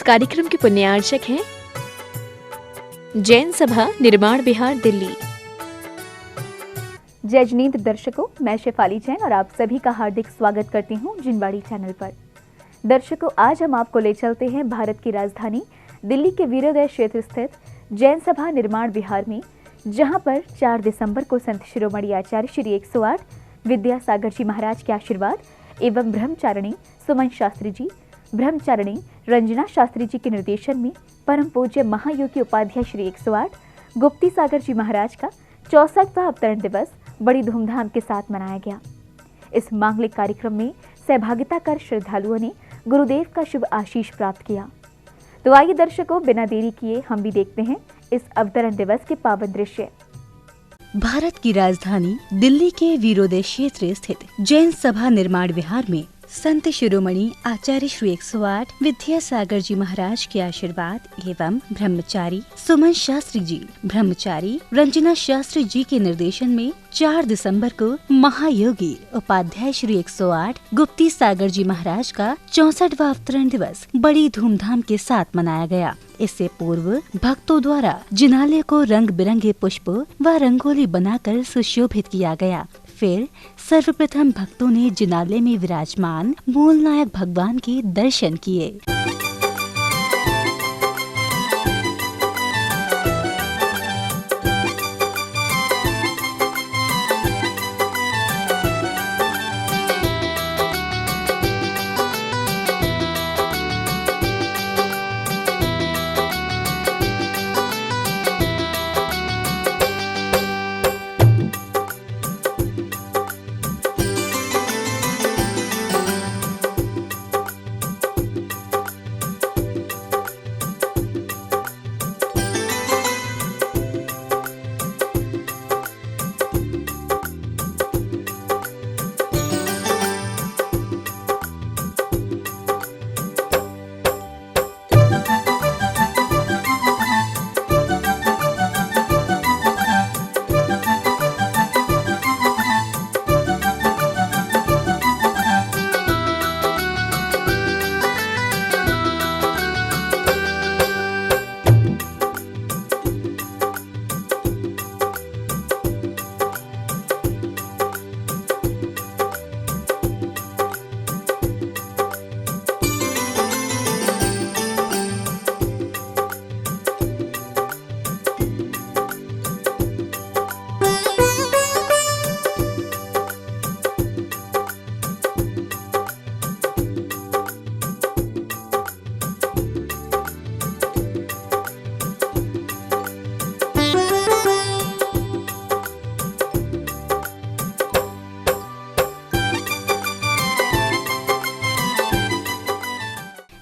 कार्यक्रम के पुण्यार्चक हैं जैन सभा निर्माण विहार दिल्ली। जय जिनेंद्र दर्शकों, मैं शेफाली जैन और आप सभी का हार्दिक स्वागत करती हूं जिनवाड़ी चैनल पर। दर्शकों, आज हम आपको ले चलते हैं भारत की राजधानी दिल्ली के वीरोदय क्षेत्र स्थित जैन सभा निर्माण विहार में, जहां पर 4 दिसंबर को संत शिरोमणि आचार्य श्री 108 विद्यासागर जी महाराज के आशीर्वाद एवं ब्रह्मचारिणी सुमन शास्त्री जी, ब्रह्मचारिणी रंजना शास्त्री जी के निर्देशन में परम पूज्य महायोगी उपाध्याय श्री 108 गुप्ती सागर जी महाराज का 64वां अवतरण दिवस बड़ी धूमधाम के साथ मनाया गया। इस मांगलिक कार्यक्रम में सहभागिता कर श्रद्धालुओं ने गुरुदेव का शुभ आशीष प्राप्त किया। तो आइए दर्शकों, बिना देरी किए हम भी देखते हैं इस अवतरण दिवस के पावन दृश्य। भारत की राजधानी दिल्ली के वीरोदय क्षेत्र स्थित जैन सभा निर्माण विहार में संत शिरोमणि आचार्य श्री 108 विद्यासागर जी महाराज के आशीर्वाद एवं ब्रह्मचारी सुमन शास्त्री जी, ब्रह्मचारी रंजना शास्त्री जी के निर्देशन में 4 दिसंबर को महायोगी उपाध्याय श्री 108 गुप्ती सागर जी महाराज का 64वां अवतरण दिवस बड़ी धूमधाम के साथ मनाया गया। इससे पूर्व भक्तों द्वारा जिनालय को रंग बिरंगे पुष्प व रंगोली बनाकर सुशोभित किया गया। फिर सर्वप्रथम भक्तों ने जिनालय में विराजमान मूल नायक भगवान के दर्शन किए।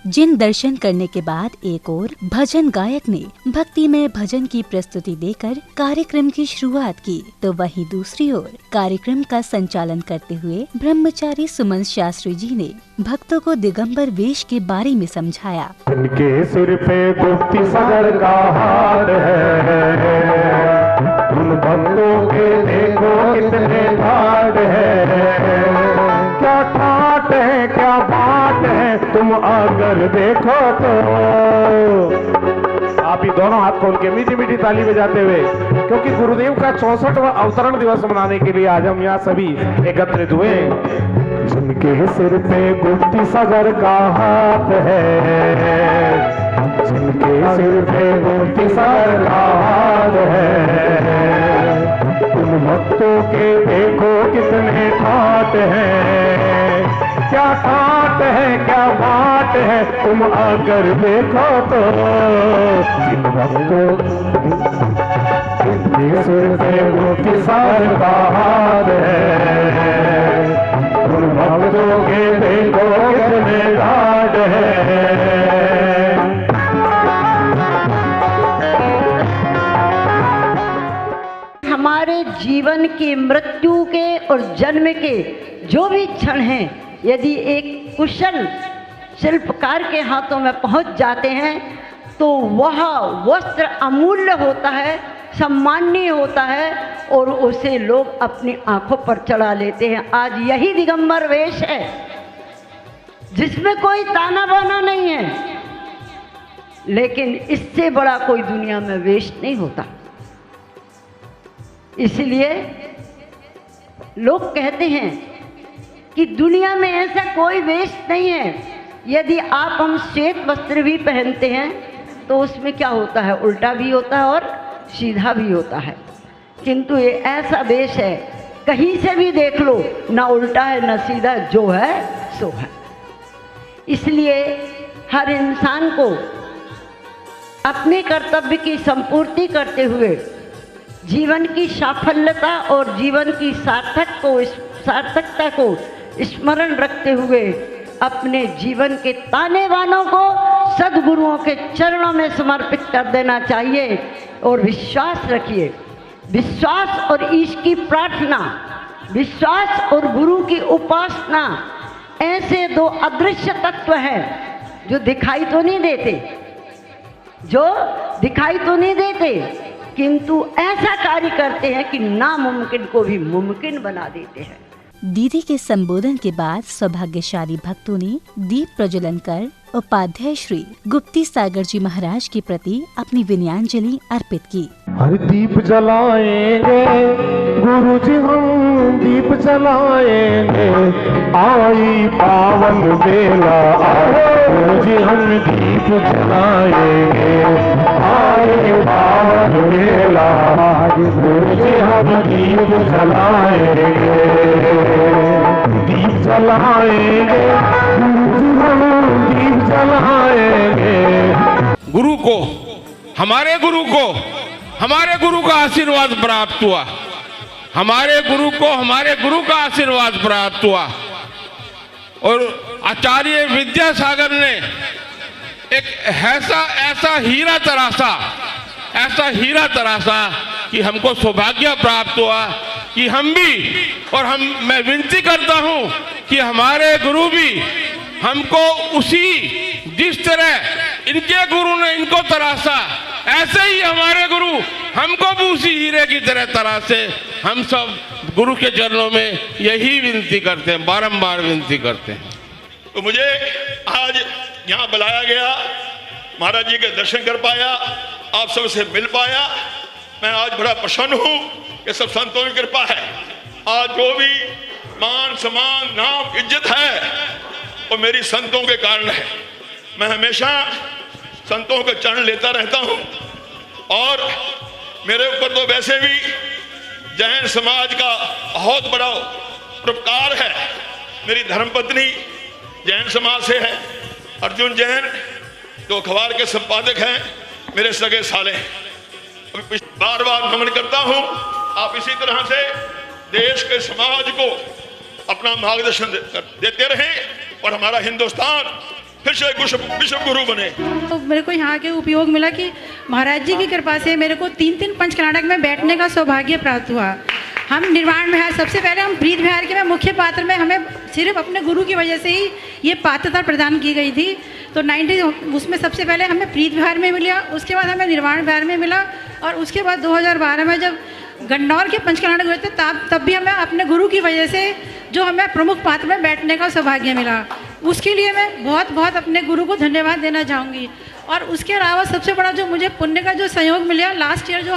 जिन दर्शन करने के बाद एक और भजन गायक ने भक्ति में भजन की प्रस्तुति देकर कार्यक्रम की शुरुआत की, तो वहीं दूसरी ओर कार्यक्रम का संचालन करते हुए ब्रह्मचारी सुमन शास्त्री जी ने भक्तों को दिगंबर वेश के बारे में समझाया। उनके सिर पे गुप्ती सागर का हार है, उन भक्तों के देखो कितने ठाट है, क्या ठाट है क्या बात है, तुम अगर देखो तो। आप ही दोनों हाथ खोल के मीठी मीठी ताली बजाते हुए, क्योंकि गुरुदेव का 64वां अवतरण दिवस मनाने के लिए आज हम यहाँ सभी एकत्रित हुए। जिनके सिर पे गुप्ती सागर का हाथ है, जिनके सिर पे गुप्ती सागर का हाथ है, उन भक्तों के देखो कितने ठाट हैं, क्या ठाट है क्या बात है, तुम अगर देखो तो। इन भक्तों के सिर पे गुप्ती सागर का हाथ है, उन भक्तों के देखो कितने ठाट हैं। हमारे जीवन की मृत्यु के और जन्म के जो भी क्षण हैं, यदि एक कुशल शिल्पकार के हाथों में पहुंच जाते हैं तो वह वस्त्र अमूल्य होता है, सम्माननीय होता है और उसे लोग अपनी आंखों पर चढ़ा लेते हैं। आज यही दिगंबर वेश है जिसमें कोई ताना बाना नहीं है, लेकिन इससे बड़ा कोई दुनिया में वेश नहीं होता। इसलिए लोग कहते हैं कि दुनिया में ऐसा कोई वेश नहीं है। यदि आप हम श्वेत वस्त्र भी पहनते हैं तो उसमें क्या होता है, उल्टा भी होता है और सीधा भी होता है। किंतु ये ऐसा वेश है, कहीं से भी देख लो, ना उल्टा है ना सीधा, जो है सो है। इसलिए हर इंसान को अपने कर्तव्य की संपूर्ति करते हुए जीवन की साफल्यता और जीवन की सार्थकता को स्मरण रखते हुए अपने जीवन के ताने बानों को सद्गुरुओं के चरणों में समर्पित कर देना चाहिए। और विश्वास रखिए, विश्वास और ईश की प्रार्थना, विश्वास और गुरु की उपासना, ऐसे दो अदृश्य तत्व हैं जो दिखाई तो नहीं देते, किंतु ऐसा कार्य करते हैं कि नामुमकिन को भी मुमकिन बना देते हैं। दीदी के संबोधन के बाद सौभाग्यशाली भक्तों ने दीप प्रज्वलन कर उपाध्याय श्री गुप्ती सागर जी महाराज के प्रति अपनी विनयांजलि अर्पित की। हर दीप जलाएंगे गुरु जी, हम दीप जलाएंगे, आई पावन बेला गुरु जी, हम दीप जलाएंगे, आई पावन बेला गुरु जी, हम दीप जलाएंगे, दीप जलाएंगे गुरु जी, हम दीप जलाएंगे। गुरु को, हमारे गुरु का आशीर्वाद प्राप्त हुआ, हमारे गुरु का आशीर्वाद प्राप्त हुआ। और आचार्य विद्यासागर ने एक ऐसा हीरा तराशा कि हमको सौभाग्य प्राप्त हुआ कि मैं विनती करता हूं कि हमारे गुरु भी हमको जिस तरह इनके गुरु ने इनको तराशा, ऐसे ही हमारे गुरु हमको भी उसी हीरे की तरह तराशे। हम सब गुरु के चरणों में यही विनती करते हैं, बारंबार विनती करते हैं। तो मुझे आज यहाँ बुलाया गया, महाराज जी के दर्शन कर पाया, आप सबसे मिल पाया। मैं आज बड़ा प्रसन्न हूँ कि सब संतों की कृपा है। आज जो भी मान सम्मान नाम इज्जत है वो मेरी संतों के कारण है। मैं हमेशा संतों के चरण लेता रहता हूँ और मेरे ऊपर तो वैसे भी जैन समाज का बहुत बड़ा उपकार है। मेरी धर्मपत्नी जैन समाज से है, अर्जुन जैन जो अखबार के संपादक हैं, मेरे सगे साले हैं। बार बार नमन करता हूँ। आप इसी तरह से देश के समाज को अपना मार्गदर्शन देते रहें और हमारा हिंदुस्तान फिर से विश्व गुरु बने। तो मेरे को यहाँ के उपयोग मिला कि महाराज जी की कृपा से मेरे को 3 पंच कर्नाटक में बैठने का सौभाग्य प्राप्त हुआ। हम निर्वाण विहार, सबसे पहले हम प्रीत विहार के में मुख्य पात्र में हमें सिर्फ अपने गुरु की वजह से ही ये पात्रता प्रदान की गई थी। तो 90 उसमें सबसे पहले हमें प्रीत विहार में मिला, उसके बाद हमें निर्वाण विहार में मिला और उसके बाद 2012 में जब गन्नौर के पंच कर्नाटक हुए थे तब भी हमें अपने गुरु की वजह से जो हमें प्रमुख पात्र में बैठने का सौभाग्य मिला। उसके लिए मैं बहुत बहुत अपने गुरु को धन्यवाद देना चाहूँगी। और उसके अलावा सबसे बड़ा जो मुझे पुण्य का जो सहयोग मिला लास्ट ईयर, जो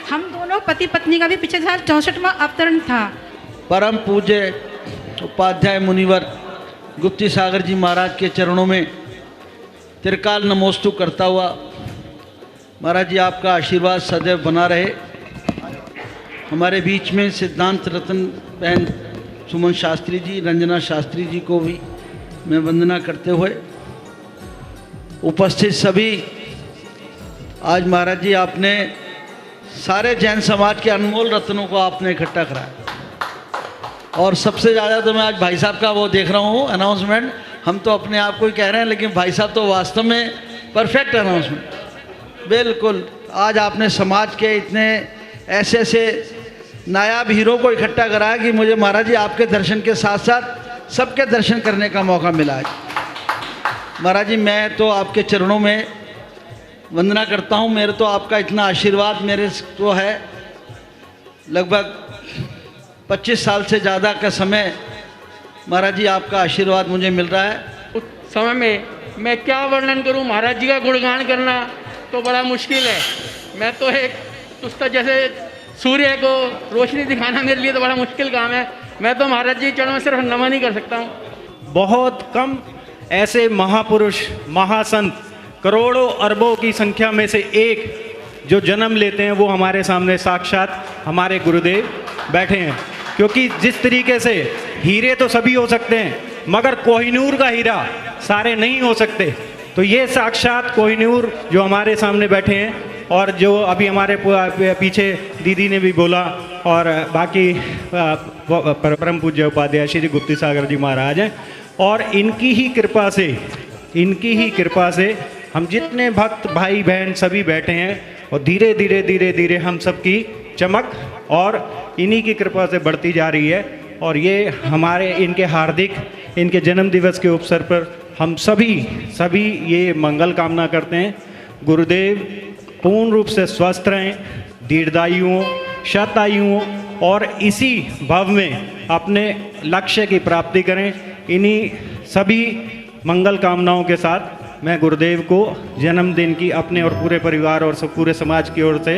हम दोनों पति पत्नी का भी पिछले साल 64वां अवतरण था। परम पूज्य उपाध्याय मुनिवर गुप्ती सागर जी महाराज के चरणों में त्रिकाल नमोस्तु करता हुआ, महाराज जी आपका आशीर्वाद सदैव बना रहे। हमारे बीच में सिद्धांत रतन बहन सुमन शास्त्री जी, रंजना शास्त्री जी को भी मैं वंदना करते हुए उपस्थित सभी, आज महाराज जी आपने सारे जैन समाज के अनमोल रत्नों को आपने इकट्ठा कराया। और सबसे ज़्यादा तो मैं आज भाई साहब का वो देख रहा हूँ अनाउंसमेंट। हम तो अपने आप को ही कह रहे हैं, लेकिन भाई साहब तो वास्तव में परफेक्ट अनाउंसमेंट। बिल्कुल, आज आपने समाज के इतने ऐसे ऐसे नायाब हीरो को इकट्ठा कराया कि मुझे महाराज जी आपके दर्शन के साथ साथ सबके दर्शन करने का मौका मिला है। महाराज जी मैं तो आपके चरणों में वंदना करता हूँ। मेरे तो आपका इतना आशीर्वाद मेरे को है, लगभग 25 साल से ज़्यादा का समय महाराज जी आपका आशीर्वाद मुझे मिल रहा है। उस समय में मैं क्या वर्णन करूं, महाराज जी का गुणगान करना तो बड़ा मुश्किल है। मैं तो एक उसका जैसे सूर्य को रोशनी दिखाना मेरे लिए तो बड़ा मुश्किल काम है। मैं तो महाराज जी के चरणों में सिर्फ नमन ही कर सकता हूँ। बहुत कम ऐसे महापुरुष, महासंत, करोड़ों अरबों की संख्या में से एक जो जन्म लेते हैं वो हमारे सामने साक्षात हमारे गुरुदेव बैठे हैं। क्योंकि जिस तरीके से हीरे तो सभी हो सकते हैं मगर कोहिनूर का हीरा सारे नहीं हो सकते, तो ये साक्षात कोहिनूर जो हमारे सामने बैठे हैं। और जो अभी हमारे पीछे दीदी ने भी बोला और बाकी परम पूज्य उपाध्याय श्री गुप्ती सागर जी महाराज हैं, और इनकी ही कृपा से हम जितने भक्त भाई बहन सभी बैठे हैं और धीरे धीरे हम सबकी चमक और इन्हीं की कृपा से बढ़ती जा रही है। और ये हमारे इनके जन्म दिवस के अवसर पर हम सभी ये मंगल कामना करते हैं। गुरुदेव पूर्ण रूप से स्वस्थ रहें, दीर्घायु हों, शतायु हों और इसी भव में अपने लक्ष्य की प्राप्ति करें। इन्हीं सभी मंगल कामनाओं के साथ मैं गुरुदेव को जन्मदिन की अपने और पूरे परिवार और पूरे समाज की ओर से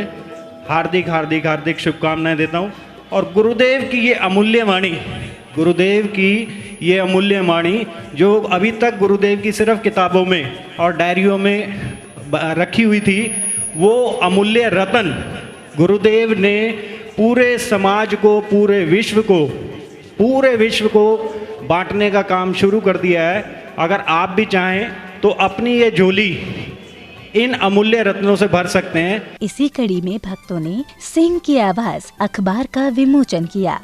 हार्दिक शुभकामनाएं देता हूं। और गुरुदेव की ये अमूल्य वाणी जो अभी तक गुरुदेव की सिर्फ किताबों में और डायरियों में रखी हुई थी, वो अमूल्य रत्न गुरुदेव ने पूरे समाज को, पूरे विश्व को बांटने का काम शुरू कर दिया है। अगर आप भी चाहें तो अपनी ये झोली इन अमूल्य रत्नों से भर सकते हैं। इसी कड़ी में भक्तों ने सिंह की आवाज अखबार का विमोचन किया।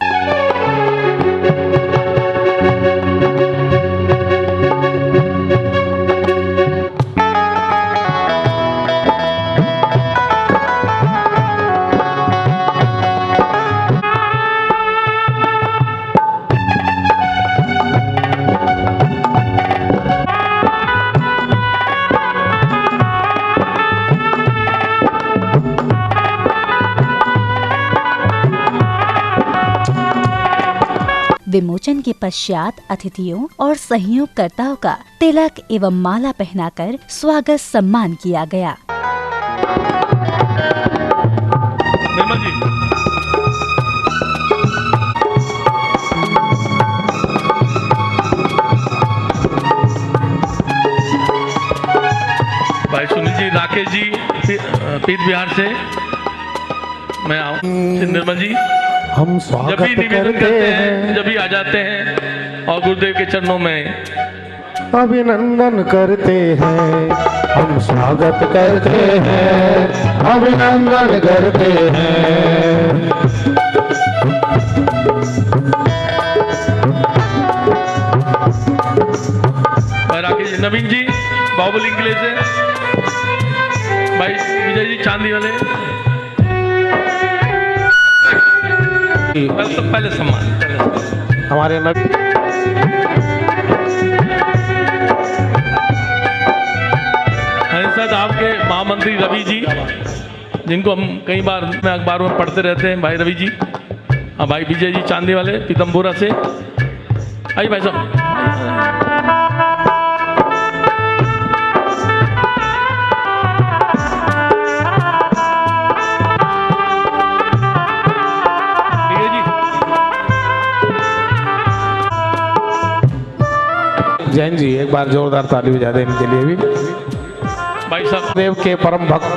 विमोचन के पश्चात अतिथियों और सहयोगकर्ताओं का तिलक एवं माला पहनाकर स्वागत सम्मान किया गया। निर्मल जी, भाई सुनील जी, राकेश जी पीत बिहार से, मैं आऊँ निर्मल जी, हम जब स्वागत भी निवेदन करते करते हैं, हैं, जब भी आ जाते हैं और गुरुदेव के चरणों में अभिनंदन करते हैं, हम स्वागत करते हैं, अभिनंदन करते हैं। राकेश जी, नवीन जी बाहुबली किले से, भाई विजय जी चांदी वाले, पहले सम्मान हमारे साथ आपके महामंत्री रवि जी, जिनको हम कई बार में अखबारों में पढ़ते रहते हैं, भाई रवि जी, हाँ भाई विजय जी चांदी वाले पीतमपुरा से, आइए भाई साहब। जैन जी एक बार जोरदार ताली बजा दें इनके लिए भी। भाई साहब देव के परम भक्त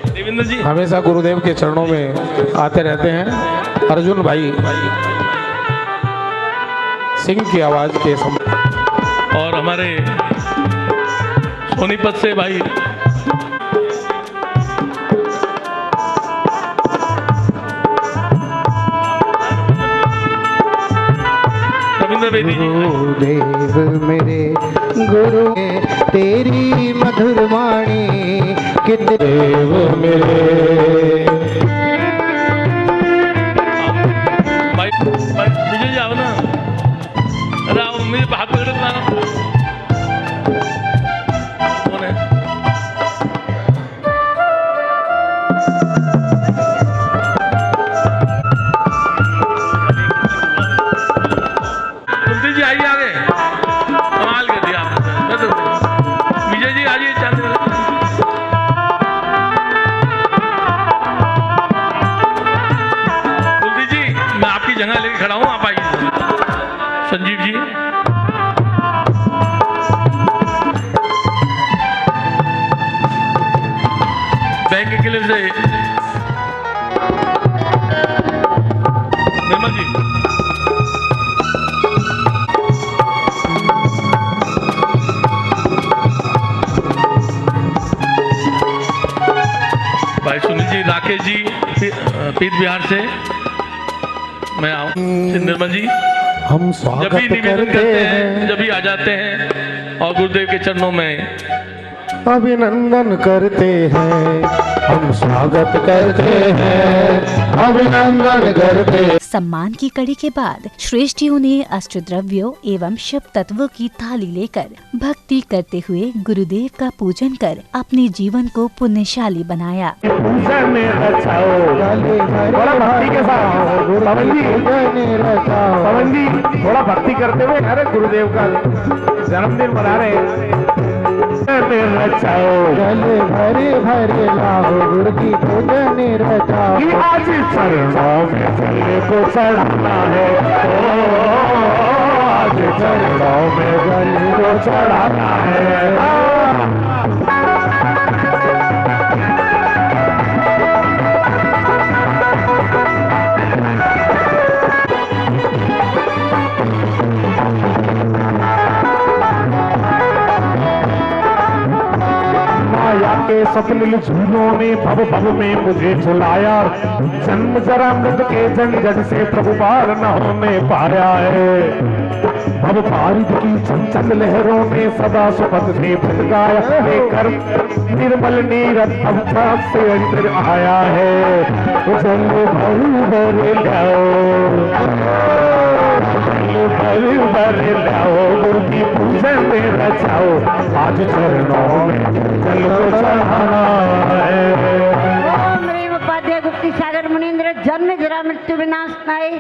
देवेंद्र जी हमेशा गुरुदेव के चरणों में आते रहते हैं। अर्जुन भाई सिंह की आवाज के और हमारे सोनीपत से भाई गुरुदेव मेरे गुरु तेरी मधुर वाणी कितने देव मेरे। भाई विजय जी आओ ना, अरे आओ, मुझे हाथ पकड़ ना, कौन है? जी आइए आगे, कमाल कर दिया आपने, जगह लेके खड़ा हूँ, आप आइए। संजीव जी, बैंक के लिए से निर्मल जी, भाई सुनील जी, राकेश जी पीत बिहार से, मैं आऊँ निर्मल जी, हम जब स्वागत भी निवेदन करते करते हैं, हैं, जब भी आ जाते हैं और गुरुदेव के चरणों में अभिनंदन करते हैं, हम स्वागत करते हैं, अभिनंदन करते हैं। सम्मान की कड़ी के बाद श्रेष्ठियों ने अष्टद्रव्यों एवं शिव तत्वों की थाली लेकर भक्ति करते हुए गुरुदेव का पूजन कर अपने जीवन को पुण्यशाली बनाया। पूजन में रचाओ, थोड़ा भक्ति के साथ पवन जी थोड़ा भक्ति करते हुए, अरे गुरुदेव का जन्मदिन मना रहे हैं, रचाओ गले भरे भरे लाओ, गुरु की पूजन रचाओ, कि आज चरणों में जल को चढ़ाना है, आज चरणों में जल को चढ़ाना है। के सपनिल झूलों ने भव भव में मुझे झुलाया, जन्म जरा मृत के झंझट से प्रभु पार न होने पाया है। भव पारित की चंचल लहरों ने सदा सुपथ से भटकाया, लेकर निर्मल नीरज अवकाश से अंतर आया है। जल भर भर लाओ, जल भर भर लाओ, गुरु की पूजन में रचाओ, आज चरणों में जल को चढ़ाना है। ओम ह्रीम उपाध्याय गुप्ती सागर मुनीन्द्र जन्म जरा मृत्यु विनाश नाय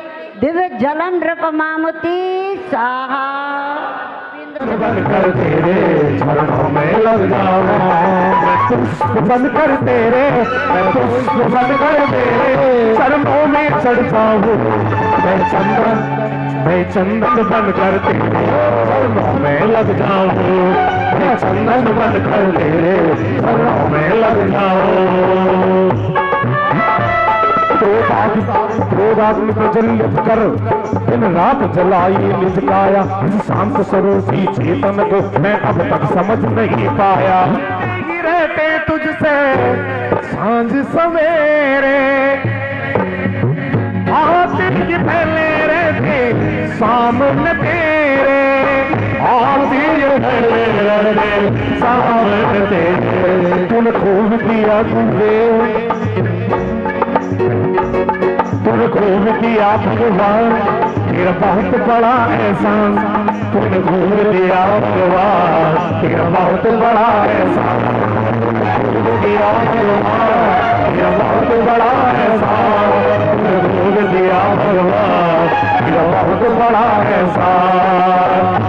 दिव्य जलम नृप मामुति साहा। बन कर तेरे चरणों में लग जाऊं, मैं पुष्प बन कर तेरे, मैं पुष्प बन कर तेरे चरणों में चढ़ जाऊं, मैं चंदन बन कर तेरे चरणों में लग जाऊं, मैं चंदन बन कर तेरे चरणों में लग जाऊं। क्रोधाग्नि प्रज्वलित कर दिन रात जलाई निज काया, शांत स्वरूपी चेतन को मैं अब तक समझ नहीं पाया। रहते तुझसे सांझ सवेरे, आते ही पहले रहते सामने तेरे, आते ही पहले रहते सामने तेरे। तूने खूब किया गुरुदेव, तूने खूब किया भगवान, तेरा बहुत बड़ा एहसान, तूने खूब किया भगवान, तेरा बहुत बड़ा एहसान, खूब किया भगवान, तेरा बहुत बड़ा एहसान, तूने खूब किया भगवान, तेरा बहुत बड़ा एहसान।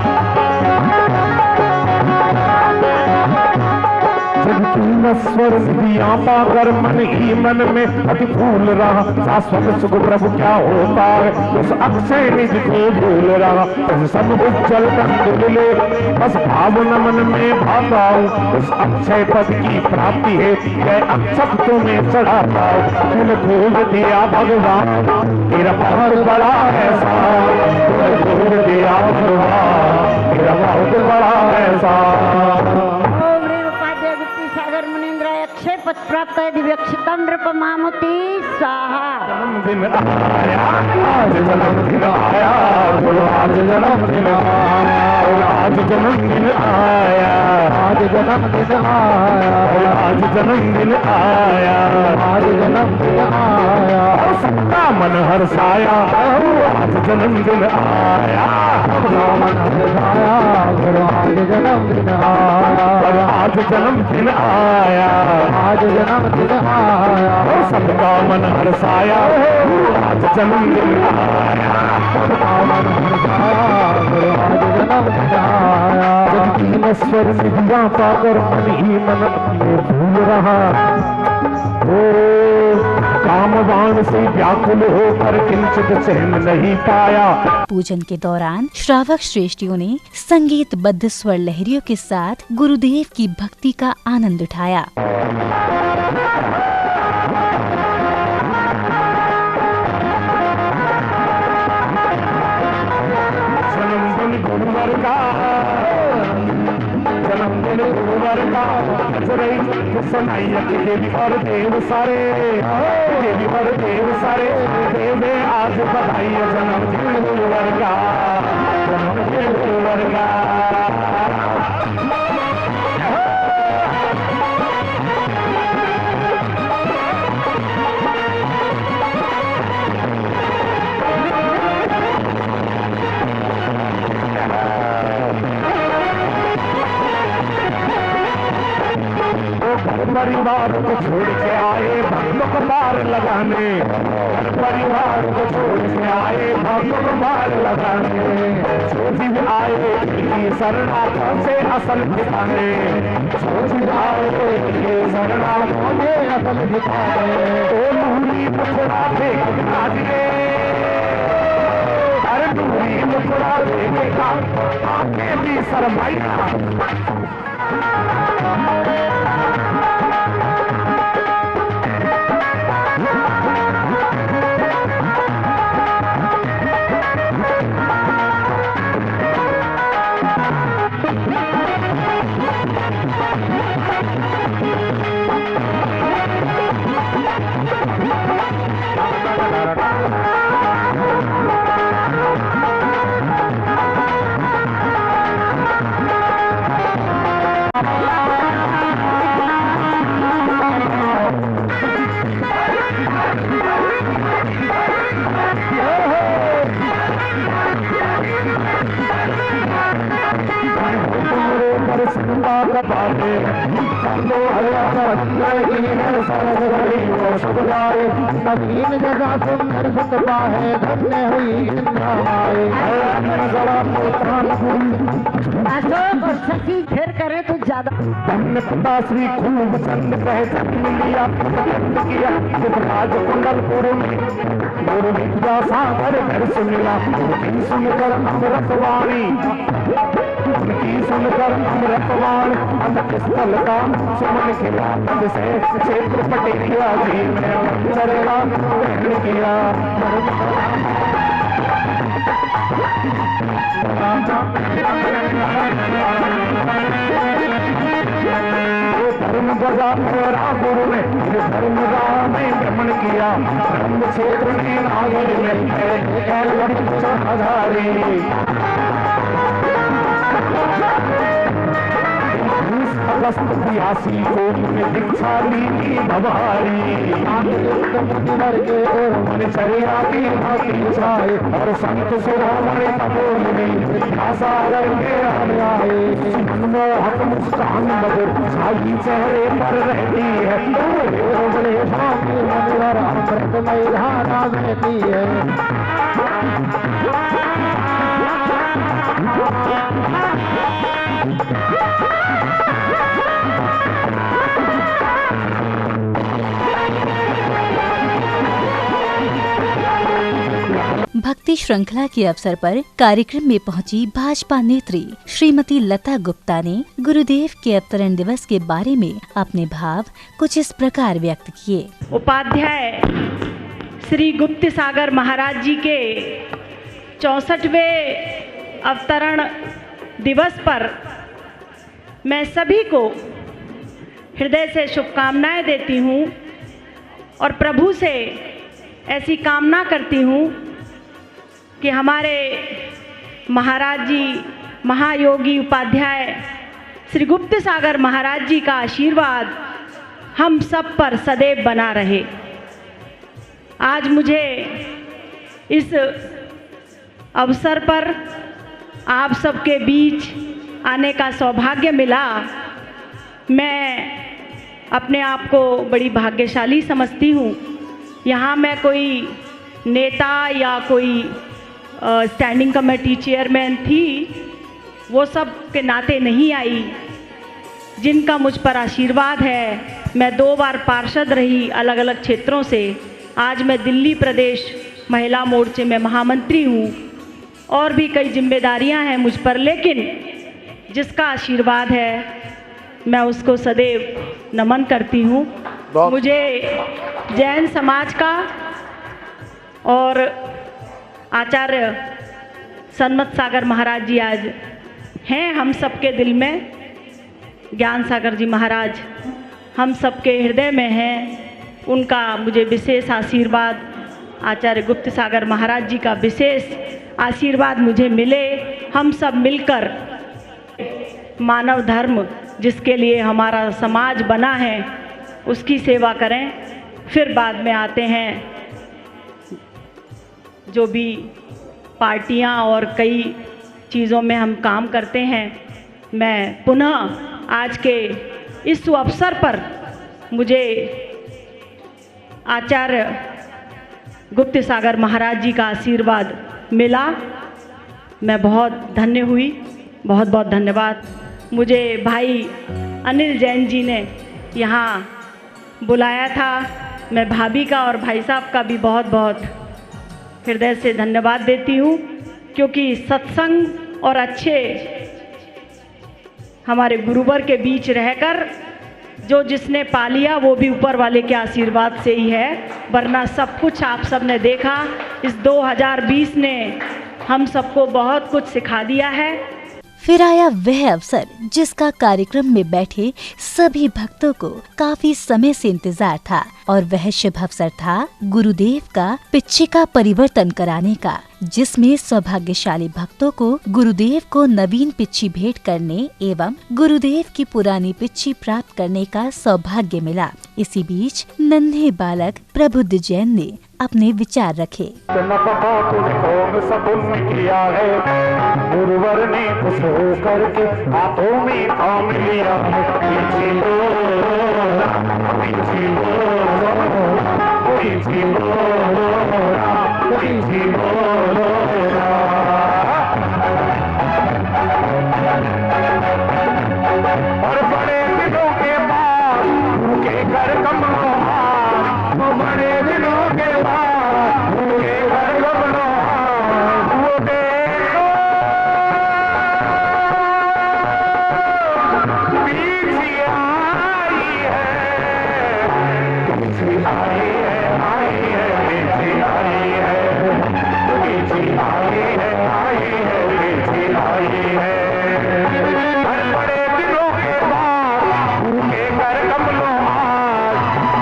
स्वर दिया पाकर मन ही मन में अति भूल रहा, शाश्वत सुख प्रभु क्या होता है, उस अक्षय निज को भूल रहा। उस सब उज्जवल कंद ले बस भावना मन में भाता हूँ, उस अक्षय पद की प्राप्ति है, यह अक्षत तुम्हें चढ़ाता हूँ। तूने खूब दिया भगवान, तेरा बहुत बड़ा एहसान, तूने खूब दिया भगवान, तेरा बहुत बड़ा एहसान। अक्षय पद प्राप्त है दिव्यक्षितम नृप मामुति स्वाहा। जन्मदिन आया, आज जन्मदिन आया, आज जन्मदिन आया, आज जन्मदिन आया, आज जन्मदिन आया, आज जन्मदिन आया, आज जन्मदिन आया, सबका मन हर्षाया, आज जन्मदिन आया, सबका मन हर्षाया, आज जन्मदिन आया, आज जन्मदिन आया, आज जन्मदिन आया, सबका मन हर्षाया, आज जन्मदिन आया, सबका मन हर्षाया, आज जन्मदिन आया। जब तीनेश्वर निधियां पाकर मन ही मन में भूल रहा, ओ काम बाण से व्याकुल होकर किंचित चैन नहीं पाया। पूजन के दौरान श्रावक श्रेष्ठियों ने संगीतबद्ध स्वर लहरियों के साथ गुरुदेव की भक्ति का आनंद उठाया। देवी और देव सारे, देवी और देव सारे देवे आज बधाई जन्मदिन गुरुवर का, जन्मदिन गुरुवर का। परिवार को छोड़ के आए भक्तों को पार लगाने, परिवार को छोड़ के आए भक्तों को पार लगाने, छोटी भी आए ये शरणार्थों से असल ठिकाने, छोटी आए ये शरणार्थों से असल ठिकाने। ओ मुहरी मुखड़ा देख दिए, अरे मुहरी मुखड़ा देखेगा आंखें भी शर्माइया। नवीन जगह सुंदर सुतपा है धन्य हुई सखी फिर करे तो ज्यादा धन्य पिता श्री खूब चंद पहचान लिया किया राज कुंडलपुर में गुरु विद्या सागर घर से मिला। उनकी सुनकर अमृतवाणी, उनकी सुनकर अमृतवाणी अंत स्थल का सुमन खिला से क्षेत्र पटेलिया जी में चरेगा किया। धर्म बजा मेरा गुरु ने धर्म में भ्रमण किया, धर्म क्षेत्र में नागर में हजारी। अगस्त 82 को दीक्षा ली भवारी, मन चरिया की भाती छाए और संत शिरोमणि तपोधनी सागर के आए। मनमोहक मुस्कान मधुर छाई चेहरे पर रहती है, बड़े स्वामी मनोहर अमृतमय धारा बहती है। भक्ति श्रृंखला के अवसर पर कार्यक्रम में पहुंची भाजपा नेत्री श्रीमती लता गुप्ता ने गुरुदेव के अवतरण दिवस के बारे में अपने भाव कुछ इस प्रकार व्यक्त किए। उपाध्याय श्री गुप्त सागर महाराज जी के 64वें अवतरण दिवस पर मैं सभी को हृदय से शुभकामनाएं देती हूँ और प्रभु से ऐसी कामना करती हूँ कि हमारे महाराज जी महायोगी उपाध्याय श्री गुप्त सागर महाराज जी का आशीर्वाद हम सब पर सदैव बना रहे। आज मुझे इस अवसर पर आप सबके बीच आने का सौभाग्य मिला। मैं अपने आप को बड़ी भाग्यशाली समझती हूँ। यहाँ मैं कोई नेता या कोई स्टैंडिंग कमेटी चेयरमैन थी, वो सब के नाते नहीं आई। जिनका मुझ पर आशीर्वाद है, मैं 2 बार पार्षद रही अलग अलग क्षेत्रों से, आज मैं दिल्ली प्रदेश महिला मोर्चे में महामंत्री हूँ और भी कई जिम्मेदारियां हैं मुझ पर, लेकिन जिसका आशीर्वाद है मैं उसको सदैव नमन करती हूँ। मुझे जैन समाज का और आचार्य सन्मत सागर महाराज जी आज हैं हम सबके दिल में। ज्ञान सागर जी महाराज हम सबके हृदय में हैं। उनका मुझे विशेष आशीर्वाद, आचार्य गुप्त सागर महाराज जी का विशेष आशीर्वाद मुझे मिले। हम सब मिलकर मानव धर्म जिसके लिए हमारा समाज बना है उसकी सेवा करें। फिर बाद में आते हैं जो भी पार्टियां और कई चीज़ों में हम काम करते हैं। मैं पुनः आज के इस अवसर पर मुझे आचार्य गुप्त सागर महाराज जी का आशीर्वाद मिला, मैं बहुत धन्य हुई। बहुत बहुत धन्यवाद। मुझे भाई अनिल जैन जी ने यहाँ बुलाया था। मैं भाभी का और भाई साहब का भी बहुत बहुत हृदय से धन्यवाद देती हूँ, क्योंकि सत्संग और अच्छे हमारे गुरुवर के बीच रहकर जो जिसने पा लिया वो भी ऊपर वाले के आशीर्वाद से ही है, वरना सब कुछ आप सब ने देखा। इस 2020 ने हम सबको बहुत कुछ सिखा दिया है। फिर आया वह अवसर जिसका कार्यक्रम में बैठे सभी भक्तों को काफी समय से इंतजार था, और वह शुभ अवसर था गुरुदेव का पिच्छिका परिवर्तन कराने का, जिसमें सौभाग्यशाली भक्तों को गुरुदेव को नवीन पिच्छी भेंट करने एवं गुरुदेव की पुरानी पिच्छी प्राप्त करने का सौभाग्य मिला। इसी बीच नन्हे बालक प्रबुद्ध जैन ने अपने विचार रखे। किया है गुरुवर ने खुश होकर के हाथों में थाम लिया है। और बड़े दिनों के बाद उनके घर कमलों, बड़े दिनों के बाद उनके घर कमलों, वो देखो पीछे आई है, पीछे आई है, आई है, पीछे आई है, पीछे आई है, आई है, पीछे आई है। बड़े दिनों के बाद उनके घर कमलों,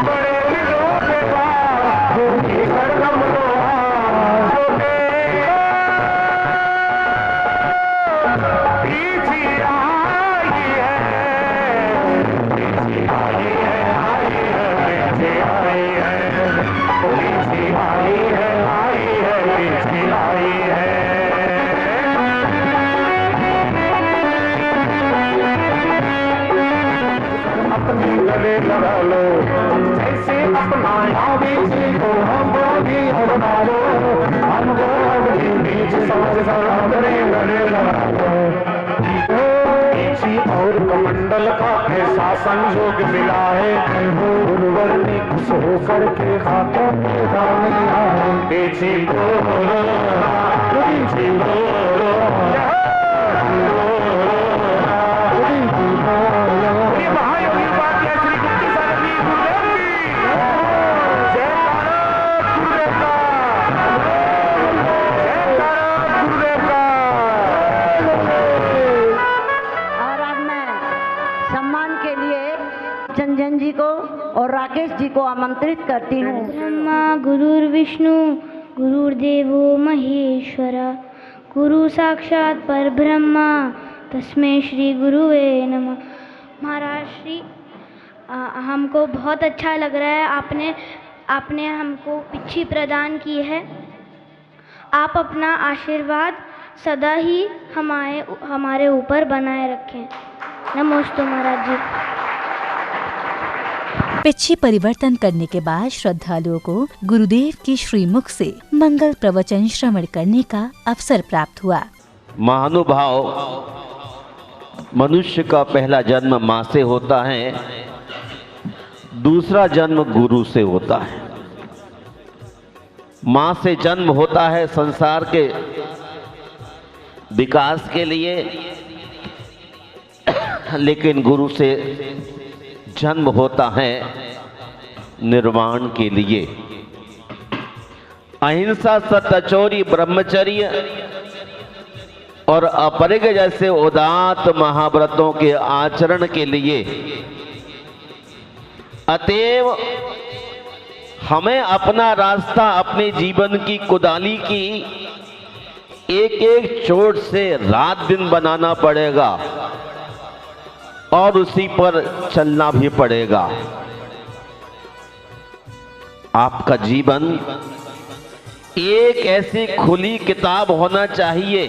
बड़े दिनों के बाद उनके घर कमलों, पीछे आई है, पीछे आई है, आई है, पीछे आई है, पीछे आई है, आई है, पीछे आई है। अपने गले लगा लो जैसे अपना बीच को हम भी बना लो, हमको अपने बीच समझ कर अपने गले लगा लो। बीची और कमंडल का ऐसा संयोग मिला है, गुरुवर ने खुश होकर के हाथों में डाल लिया है। बीची बोलो, बीची बोलो, चंदन जी को और राकेश जी को आमंत्रित करती हूँ। ब्रह्मा गुरुर्विष्णु गुरुर्देवो महेश्वर, गुरु साक्षात परब्रह्मा तस्मै श्री गुरुवे नमः। महाराज श्री, हमको बहुत अच्छा लग रहा है, आपने हमको पिच्छी प्रदान की है। आप अपना आशीर्वाद सदा ही हमारे ऊपर बनाए रखें। नमोस्तु महाराज जी। पिच्छी परिवर्तन करने के बाद श्रद्धालुओं को गुरुदेव की श्रीमुख से मंगल प्रवचन श्रवण करने का अवसर प्राप्त हुआ। महानुभाव, मनुष्य का पहला जन्म माँ से होता है, दूसरा जन्म गुरु से होता है। माँ से जन्म होता है संसार के विकास के लिए, लेकिन गुरु से जन्म होता है निर्वाण के लिए। अहिंसा, सत्य, चोरी, ब्रह्मचर्य और अपरिग्रह जैसे उदात्त महाव्रतों के आचरण के लिए। अतएव हमें अपना रास्ता अपने जीवन की कुदाली की एक एक चोट से रात दिन बनाना पड़ेगा और उसी पर चलना भी पड़ेगा। आपका जीवन एक ऐसी खुली किताब होना चाहिए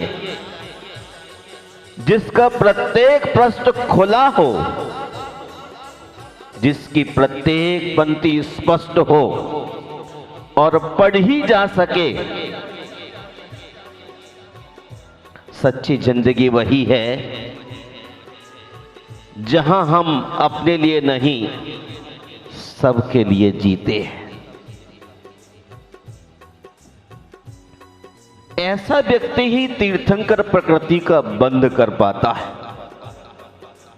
जिसका प्रत्येक पृष्ठ खुला हो, जिसकी प्रत्येक पंक्ति स्पष्ट हो और पढ़ी जा सके। सच्ची जिंदगी वही है जहां हम अपने लिए नहीं सबके लिए जीते हैं। ऐसा व्यक्ति ही तीर्थंकर प्रकृति का बंध कर पाता है।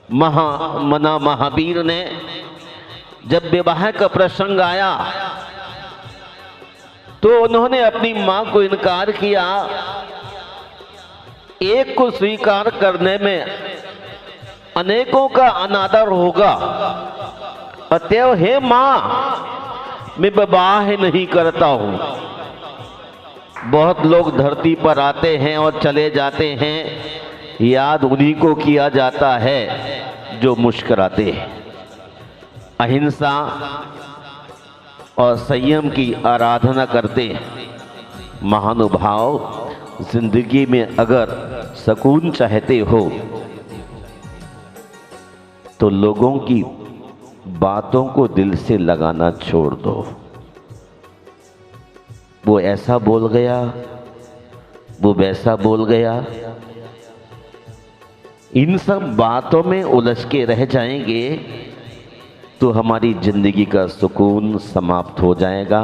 मना महावीर ने जब विवाह का प्रसंग आया तो उन्होंने अपनी मां को इनकार किया। एक को स्वीकार करने में अनेकों का अनादर होगा, अतएव हे मां, मैं विवाह नहीं करता हूं। बहुत लोग धरती पर आते हैं और चले जाते हैं, याद उन्हीं को किया जाता है जो मुस्कुराते हैं। अहिंसा और संयम की आराधना करते हैं। महानुभाव, जिंदगी में अगर सुकून चाहते हो तो लोगों की बातों को दिल से लगाना छोड़ दो। वो ऐसा बोल गया, वो वैसा बोल गया, इन सब बातों में उलझ के रह जाएंगे तो हमारी जिंदगी का सुकून समाप्त हो जाएगा।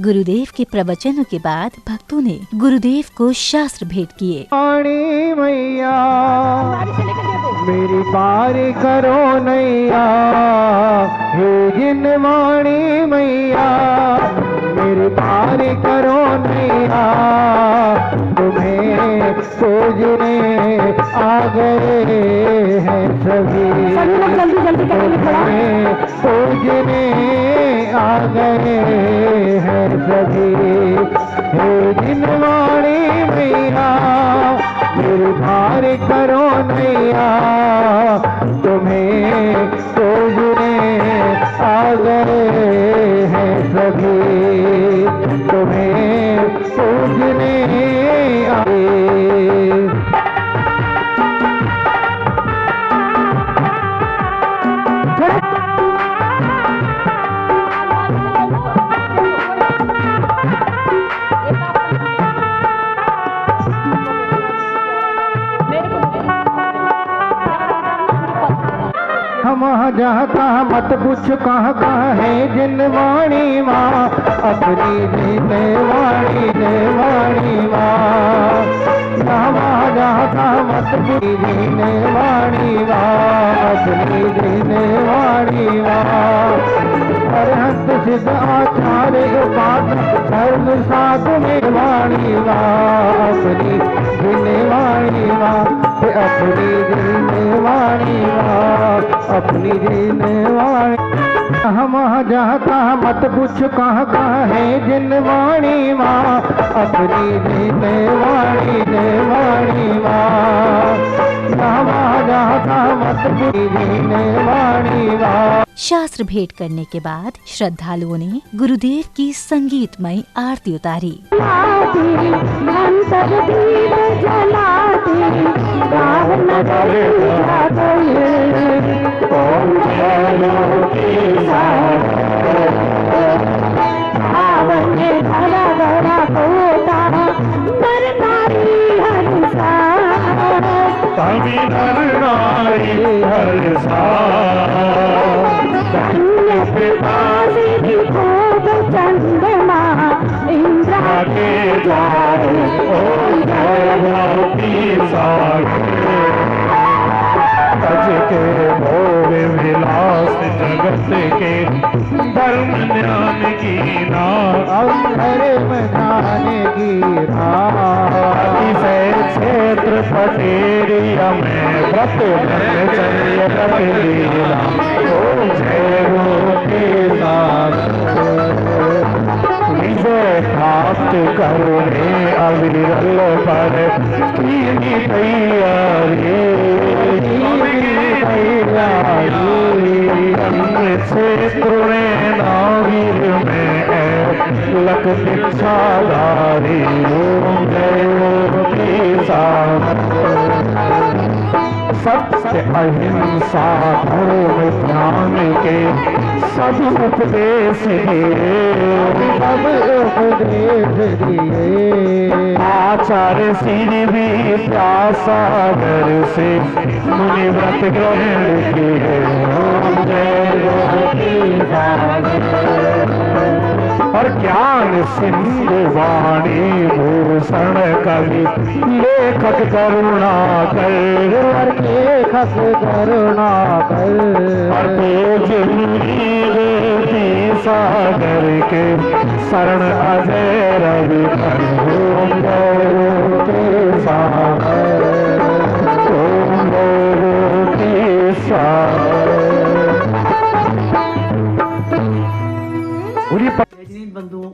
गुरुदेव के प्रवचनों के बाद भक्तों ने गुरुदेव को शास्त्र भेंट किए। वाणी मैया मेरी पारी करो नैया, हे जिन वाणी मैया मेरी पारी करो नैया, तुम्हें खोजने आ गए हैं सभी, तुम्हें खोजने आ गए हैं सभी। हे जिन वाणी मैया मेरी भारी करो नैया, तुम्हें खोजने आ गए हैं सभी, तुम्हें खोजने आए। हम जहाँ कहाँ मत पूछ कहाँ कहाँ है जिन वाणी माँ, अपनी जिन वाणी माँ। वहाँ जहाँ कहाँ मत पूछ जिन वाणी माँ, अपनी जिन वाणी माँ। अरहंत सिद्ध आचार्य उपासक धर्म साधु में वाणी माँ, अपनी जिन वाणी माँ, अपनी जिन वाणी माँ, अपनी जिन वाणी। हम जहाँ कहाँ मत पूछ कहाँ कहाँ है जिन वाणी माँ, अपनी जिन वाणी माँ। हम जहाँ कहाँ मत पूछ जिन वाणी माँ। शास्त्र भेंट करने के बाद श्रद्धालुओं ने गुरुदेव की संगीतमय आरती उतारी। चंद्रमा इंद्र गोपी सागर तज के भोग विलास जगत के धर्म ध्यान की धर्म ध्यान की अतिशय क्षेत्र पटेरिया में व्रत ब्रह्मचर्य लीला ओम जय गोपी सागर विजय प्राप्त करुणे अविरल पर कीनी तैयारी क्षेत्र में नावीर में लक दीक्षाधारी ओम जय गोपी सागर सत्य अहिंसा धर्म ध्यान के सब उपदेश दिए आचार्य श्री विद्यासागर से मुनि व्रत ग्रहण किए ओम जय गोपी सागर और ज्ञान सिंधु वाणी भूषण कवि लेखक करुणा कर लेखक करुणा कर और तेज सागर के शरण अजय रवि कर ओम जय गोपी सागर ओम जय गोपी सागर। जैन बंधुओं,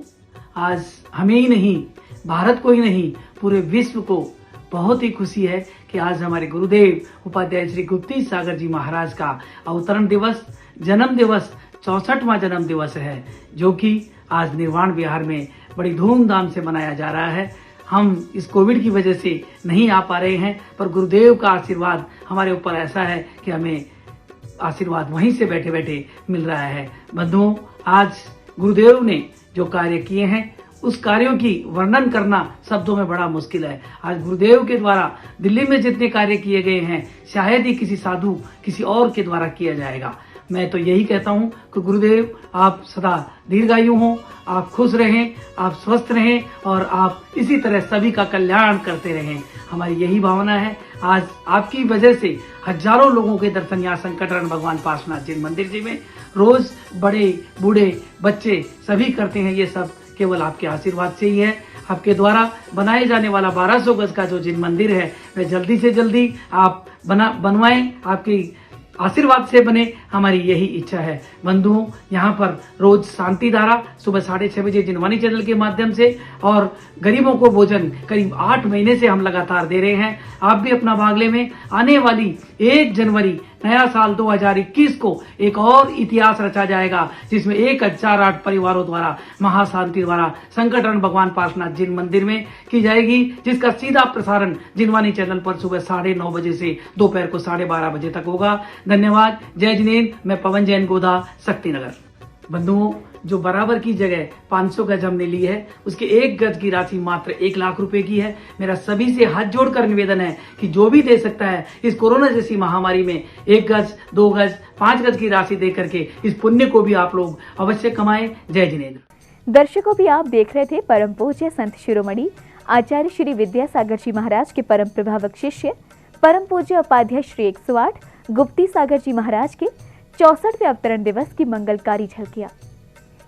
आज हमें ही नहीं, भारत को ही नहीं, पूरे विश्व को बहुत ही खुशी है कि आज हमारे गुरुदेव उपाध्याय श्री गुप्ती सागर जी महाराज का अवतरण दिवस, जन्म दिवस, 64वां जन्म दिवस है, जो कि आज निर्वाण विहार में बड़ी धूमधाम से मनाया जा रहा है। हम इस कोविड की वजह से नहीं आ पा रहे हैं, पर गुरुदेव का आशीर्वाद हमारे ऊपर ऐसा है कि हमें आशीर्वाद वहीं से बैठे बैठे मिल रहा है। बंधुओं, आज गुरुदेव ने जो कार्य किए हैं उस कार्यों की वर्णन करना शब्दों में बड़ा मुश्किल है। आज गुरुदेव के द्वारा दिल्ली में जितने कार्य किए गए हैं शायद ही किसी साधु, किसी और के द्वारा किया जाएगा। मैं तो यही कहता हूँ कि गुरुदेव आप सदा दीर्घायु हों, आप खुश रहें, आप स्वस्थ रहें और आप इसी तरह सभी का कल्याण करते रहें। हमारी यही भावना है। आज आपकी वजह से हजारों लोगों के दर्शन यहाँ संकटहरण भगवान पार्श्वनाथ जी मंदिर जी में रोज बड़े बूढ़े बच्चे सभी करते हैं। ये सब केवल आपके आशीर्वाद से ही है। आपके द्वारा बनाए जाने वाला 1200 गज का जो जिन मंदिर है वह जल्दी से जल्दी आप बनवाएं, आपकी आशीर्वाद से बने, हमारी यही इच्छा है। बंधुओं, यहाँ पर रोज शांति धारा सुबह 6:30 बजे जिनवानी चैनल के माध्यम से और गरीबों को भोजन करीब 8 महीने से हम लगातार दे रहे हैं। आप भी अपना भाग ले में आने वाली 1 जनवरी नया साल 2021 को एक और इतिहास रचा जाएगा, जिसमें 1008 परिवारों द्वारा महाशांति द्वारा संकटहरण भगवान पार्श्वनाथ जिन मंदिर में की जाएगी, जिसका सीधा प्रसारण जिनवानी चैनल पर सुबह 9:30 बजे से दोपहर को 12:30 बजे तक होगा। धन्यवाद। जय जिनेन्द्र। मैं पवन जैन गोदा, शक्तिनगर। बंधुओं, जो बराबर की जगह 500 गज हमने ली है, उसके 1 गज की राशि मात्र 1 लाख रुपए की है। मेरा सभी से हाथ जोड़कर निवेदन है कि जो भी दे सकता है इस कोरोना जैसी महामारी में 1 गज, 2 गज, 5 गज की राशि दे करके इस पुण्य को भी आप लोग अवश्य कमाएं। जय जिनेन्द्र। दर्शकों, भी आप देख रहे थे परम पूज्य संत शिरोमणि आचार्य श्री विद्यासागर जी महाराज के परम प्रभावक शिष्य परम पूज्य उपाध्याय श्री 108 गुप्ती सागर जी महाराज के 64वें अवतरण दिवस की मंगलकारी झलकियां।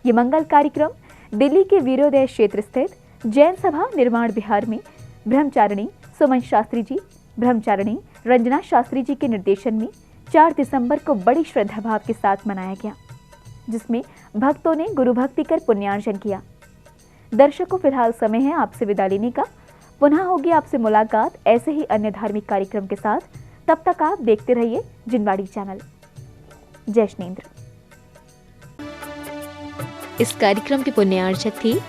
ये मंगल कार्यक्रम दिल्ली के वीरोदय क्षेत्र स्थित जैन सभा निर्माण विहार में ब्रह्मचारिणी सुमन शास्त्री जी, ब्रह्मचारिणी रंजना शास्त्री जी के निर्देशन में 4 दिसंबर को बड़ी श्रद्धा भाव के साथ मनाया गया, जिसमें भक्तों ने गुरु भक्ति कर पुण्यार्जन किया। दर्शकों, फिलहाल समय है आपसे विदा लेने का। पुनः होगी आपसे मुलाकात ऐसे ही अन्य धार्मिक कार्यक्रम के साथ। तब तक आप देखते रहिए जिनवाड़ी चैनल। जय जिनेन्द्र। इस कार्यक्रम के पुण्यार्चक थी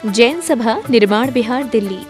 जैन सभा निर्माण विहार, दिल्ली।